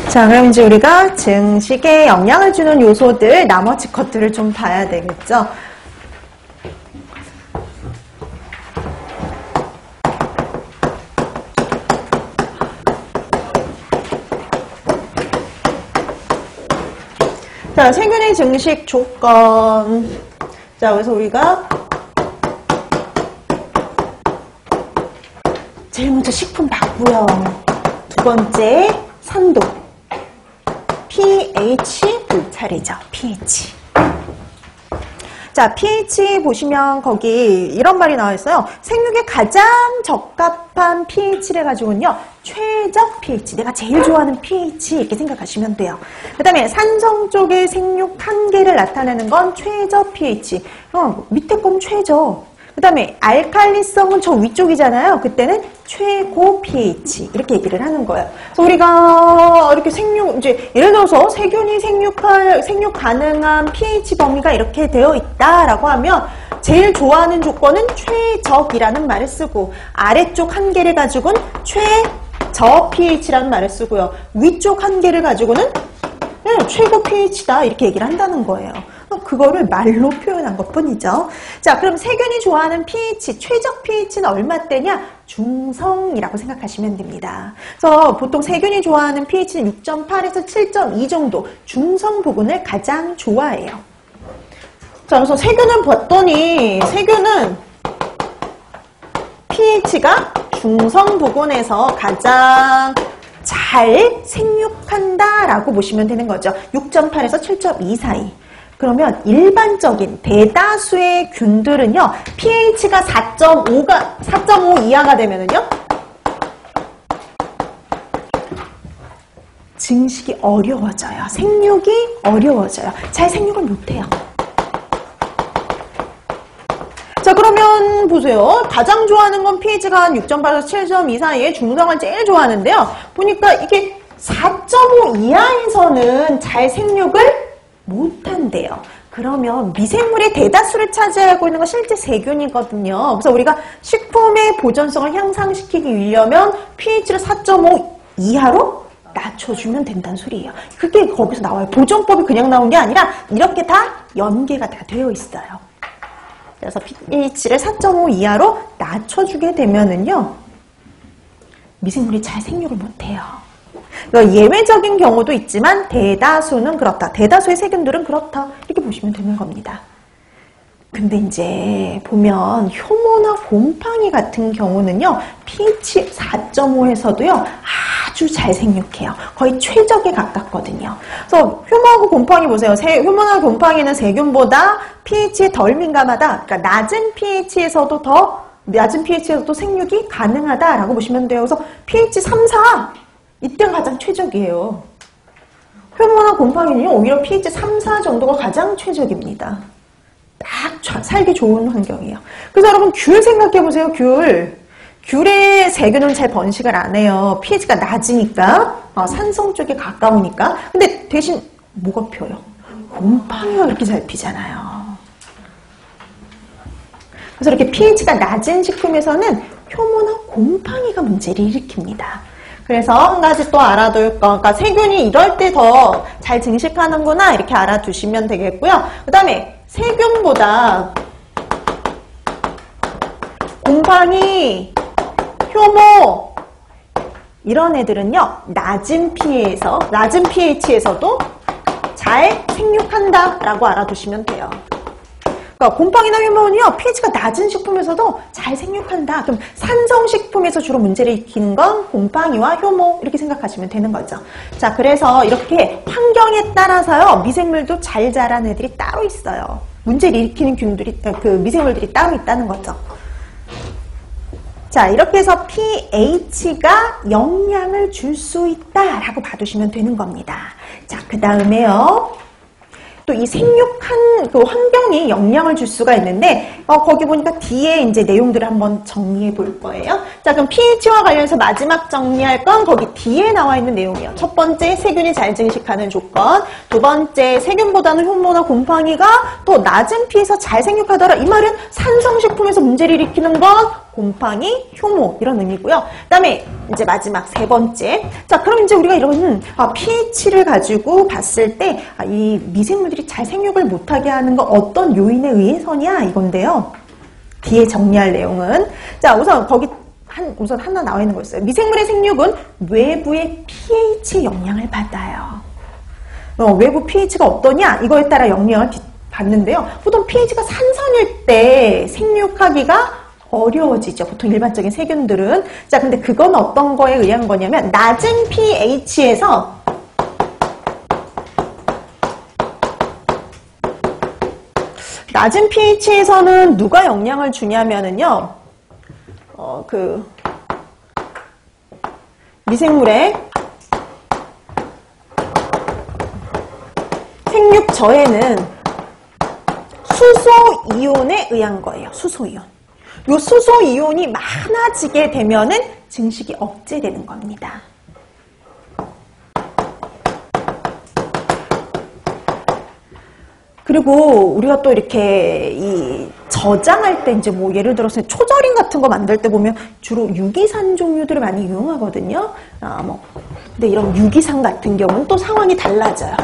자, 그럼 이제 우리가 증식에 영향을 주는 요소들, 나머지 것들을 좀 봐야 되겠죠? 자, 세균의 증식 조건. 자, 그래서 우리가 제일 먼저 식품 봤고요. 두 번째, 산도. pH 불찰이죠. pH. 자, pH 보시면 거기 이런 말이 나와 있어요. 생육에 가장 적합한 pH를 가지고는요, 최적 pH, 내가 제일 좋아하는 pH 이렇게 생각하시면 돼요. 그 다음에 산성 쪽의 생육 한계를 나타내는 건 최저 pH. 밑에 건 최저. 그 다음에 알칼리성은 저 위쪽이잖아요. 그때는 최고 pH 이렇게 얘기를 하는 거예요. 그래서 우리가 이렇게 이제 예를 들어서 세균이 생육 가능한 pH 범위가 이렇게 되어 있다라고 하면 제일 좋아하는 조건은 최적이라는 말을 쓰고, 아래쪽 한계를 가지고는 최저 pH라는 말을 쓰고요. 위쪽 한계를 가지고는 최고 pH다 이렇게 얘기를 한다는 거예요. 그거를 말로 표현한 것 뿐이죠. 자, 그럼 세균이 좋아하는 pH, 최적 pH는 얼마대냐? 중성이라고 생각하시면 됩니다. 그래서 보통 세균이 좋아하는 pH는 6.8에서 7.2 정도, 중성 부분을 가장 좋아해요. 자, 그래서 세균을 봤더니 세균은 pH가 중성 부분에서 가장 잘 생육한다라고 보시면 되는 거죠. 6.8에서 7.2 사이. 그러면 일반적인 대다수의 균들은요, pH가 4.5 이하가 되면은요, 증식이 어려워져요. 생육이 어려워져요. 잘 생육을 못해요. 자, 그러면 보세요. 가장 좋아하는 건 pH가 한 6.8에서 7.2 사이에 중성을 제일 좋아하는데요. 보니까 이게 4.5 이하에서는 잘 생육을 못한대요. 그러면 미생물의 대다수를 차지하고 있는 건 실제 세균이거든요. 그래서 우리가 식품의 보존성을 향상시키기 위하면 pH를 4.5 이하로 낮춰주면 된다는 소리예요. 그게 거기서 나와요. 보존법이 그냥 나온 게 아니라 이렇게 다 연계가 다 되어 있어요. 그래서 pH를 4.5 이하로 낮춰주게 되면은요, 미생물이 잘 생육을 못해요. 예외적인 경우도 있지만 대다수는 그렇다. 대다수의 세균들은 그렇다. 이렇게 보시면 되는 겁니다. 근데 이제 보면 효모나 곰팡이 같은 경우는요, pH 4.5에서도요 아주 잘 생육해요. 거의 최적에 가깝거든요. 그래서 효모하고 곰팡이 보세요. 효모나 곰팡이는 세균보다 pH에 덜 민감하다. 그러니까 낮은 pH에서도 생육이 가능하다라고 보시면 돼요. 그래서 pH 3, 4 이때가 가장 최적이에요. 효모나 곰팡이는요, 오히려 pH 3, 4 정도가 가장 최적입니다. 딱 살기 좋은 환경이에요. 그래서 여러분 귤 생각해보세요. 귤의 세균은 잘 번식을 안 해요. pH가 낮으니까, 산성 쪽에 가까우니까. 근데 대신 뭐가 펴요? 곰팡이가 그렇게 잘 피잖아요. 그래서 이렇게 pH가 낮은 식품에서는 효모나 곰팡이가 문제를 일으킵니다. 그래서 한 가지 또 알아둘 거, 그러니까 세균이 이럴 때 더 잘 증식하는구나 이렇게 알아두시면 되겠고요. 그 다음에 세균보다 곰팡이, 효모 이런 애들은요, 낮은 pH에서도 잘 생육한다라고 알아두시면 돼요. 그러니까 곰팡이나 효모는요, pH가 낮은 식품에서도 잘 생육한다. 그럼 산성식품에서 주로 문제를 일으키는 건 곰팡이와 효모 이렇게 생각하시면 되는 거죠. 자, 그래서 이렇게 환경에 따라서요, 미생물도 잘 자란 애들이 따로 있어요. 문제를 일으키는 미생물들이 따로 있다는 거죠. 자, 이렇게 해서 pH가 영향을 줄 수 있다라고 봐두시면 되는 겁니다. 자, 그 다음에요. 또 이 생육한 그 환경이 영향을 줄 수가 있는데, 거기 보니까 뒤에 이제 내용들을 한번 정리해 볼 거예요. 자, 그럼 pH와 관련해서 마지막 정리할 건 거기 뒤에 나와 있는 내용이에요. 첫 번째, 세균이 잘 증식하는 조건. 두 번째, 세균보다는 효모나 곰팡이가 더 낮은 pH에서 잘 생육하더라. 이 말은 산성식품에서 문제를 일으키는 건 곰팡이, 효모 이런 의미고요. 그다음에 이제 마지막 세 번째. 자, 그럼 이제 우리가 이런 pH를 가지고 봤을 때 이 미생물들이 잘 생육을 못하게 하는 건 어떤 요인에 의해서냐 이건데요. 뒤에 정리할 내용은 자, 우선 거기 우선 하나 나와 있는 거 있어요. 미생물의 생육은 외부의 pH의 영향을 받아요. 외부 pH가 어떠냐 이거에 따라 영향을 받는데요. 보통 pH가 산성일 때 생육하기가 어려워지죠. 보통 일반적인 세균들은. 자, 근데 그건 어떤 거에 의한 거냐면 낮은 pH에서 낮은 pH에서는 누가 영향을 주냐면은요. 미생물의 생육 저해는 수소이온에 의한 거예요. 수소이온. 요 수소이온이 많아지게 되면은 증식이 억제되는 겁니다. 그리고 우리가 또 이렇게 이 저장할 때 이제 뭐 예를 들어서 초절임 같은 거 만들 때 보면 주로 유기산 종류들을 많이 이용하거든요. 근데 이런 유기산 같은 경우는 또 상황이 달라져요.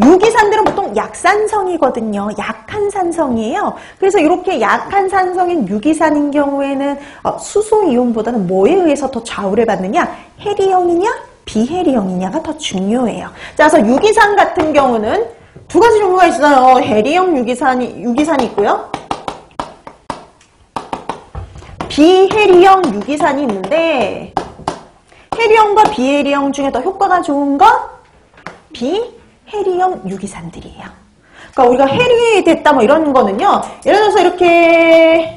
유기산들은 보통 약산성이거든요. 약한 산성이에요. 그래서 이렇게 약한 산성인 유기산인 경우에는 수소이온보다는 뭐에 의해서 더 좌우를 받느냐? 해리형이냐? 비해리형이냐가 더 중요해요. 자, 그래서 유기산 같은 경우는 두 가지 종류가 있어요. 해리형 유기산이 있고요. 비해리형 유기산이 있는데 해리형과 비해리형 중에 더 효과가 좋은 건 비해리형 유기산들이에요. 그러니까 우리가 해리됐다 뭐 이런 거는요. 예를 들어서 이렇게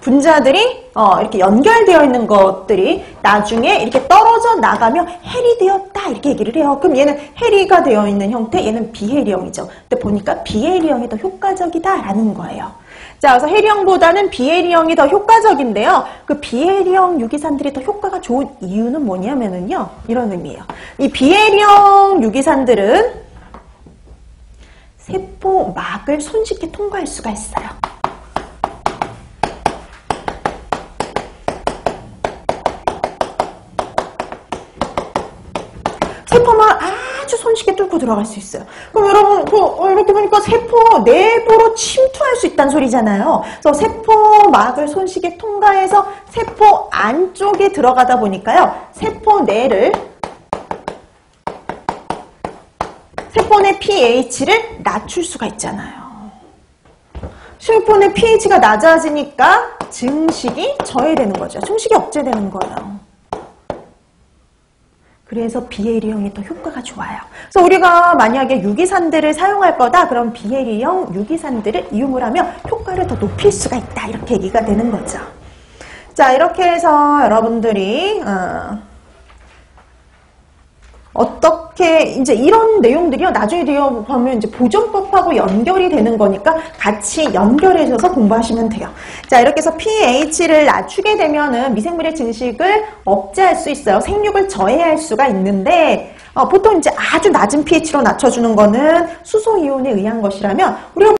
분자들이 이렇게 연결되어 있는 것들이 나중에 이렇게 떨어져 나가면 해리되었다 이렇게 얘기를 해요. 그럼 얘는 해리가 되어 있는 형태, 얘는 비해리형이죠. 근데 보니까 비해리형이 더 효과적이다라는 거예요. 자, 그래서 해리형보다는 비해리형이 더 효과적인데요. 그 비해리형 유기산들이 더 효과가 좋은 이유는 뭐냐면은요. 이런 의미예요. 이 비해리형 유기산들은 세포막을 손쉽게 통과할 수가 있어요. 세포막을 아주 손쉽게 뚫고 들어갈 수 있어요. 그럼 여러분, 이렇게 보니까 세포 내부로 침투할 수 있다는 소리잖아요. 그래서 세포막을 손쉽게 통과해서 세포 안쪽에 들어가다 보니까요. 세포 내 pH를 낮출 수가 있잖아요. 세포 내 pH가 낮아지니까 증식이 저해되는 거죠. 증식이 억제되는 거예요. 그래서 비해리형이 더 효과가 좋아요. 그래서 우리가 만약에 유기산들을 사용할 거다, 그럼 비해리형 유기산들을 이용을 하면 효과를 더 높일 수가 있다. 이렇게 얘기가 되는 거죠. 자, 이렇게 해서 여러분들이 어떻게 이제 이런 내용들이요. 나중에 되어 보면 이제 보존법하고 연결이 되는 거니까 같이 연결해줘서 공부하시면 돼요. 자, 이렇게 해서 pH를 낮추게 되면은 미생물의 증식을 억제할 수 있어요. 생육을 저해할 수가 있는데 보통 이제 아주 낮은 pH로 낮춰주는 거는 수소이온에 의한 것이라면 우리가